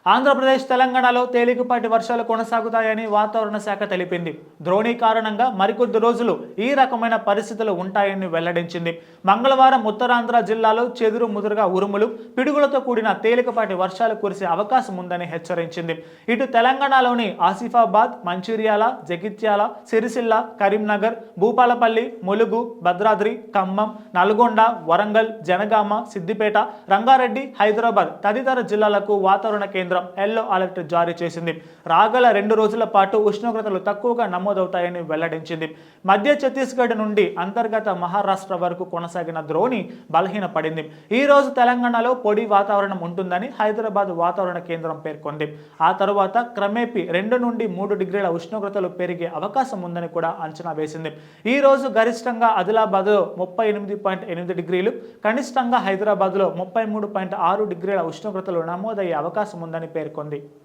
ఆంధ్రప్రదేశ్, తెలంగాణలో తేలికపాటి వర్షాలు కొనసాగుతాయని వాతావరణ శాఖ తెలిపింది. ద్రోణి కారణంగా మరికొద్ది రోజులు ఈ రకమైన పరిస్థితులు ఉంటాయని వెల్లడించింది. మంగళవారం ఉత్తరాంధ్ర జిల్లాలో చెదురు ముదురుగా ఉరుములు, పిడుగులతో కూడిన తేలికపాటి వర్షాలు కురిసే అవకాశం ఉందని హెచ్చరించింది. ఇటు తెలంగాణలోని ఆసిఫాబాద్, మంచిర్యాల, జగిత్యాల, సిరిసిల్ల, కరీంనగర్, భూపాలపల్లి, ములుగు, భద్రాద్రి, ఖమ్మం, నల్గొండ, వరంగల్, జనగామ, సిద్దిపేట, రంగారెడ్డి, హైదరాబాద్ తదితర జిల్లాలకు వాతావరణ కేంద్రం ఎల్లో అలర్ట్ జారీ చేసింది. రాగల 2 రోజుల పాటు ఉష్ణోగ్రతలు తక్కువగా నమోదవుతాయని వెల్లడించింది. మధ్య ఛత్తీస్గఢ్ నుండి అంతర్గత మహారాష్ట్ర వరకు కొనసాగిన ద్రోణి బలహీనపడింది. ఈ రోజు తెలంగాణలో పొడి వాతావరణం ఉంటుందని హైదరాబాద్ వాతావరణ కేంద్రం పేర్కొంది. ఆ తరువాత క్రమేపీ 2 నుండి 3 డిగ్రీల ఉష్ణోగ్రతలు పెరిగే అవకాశం ఉందని కూడా అంచనా వేసింది. ఈ రోజు గరిష్టంగా ఆదిలాబాద్లో 38.8 డిగ్రీలు, కనిష్టంగా హైదరాబాద్లో 33.6 డిగ్రీల ఉష్ణోగ్రతలు నమోదయ్యే అవకాశం ఉందని పేర్కొంది.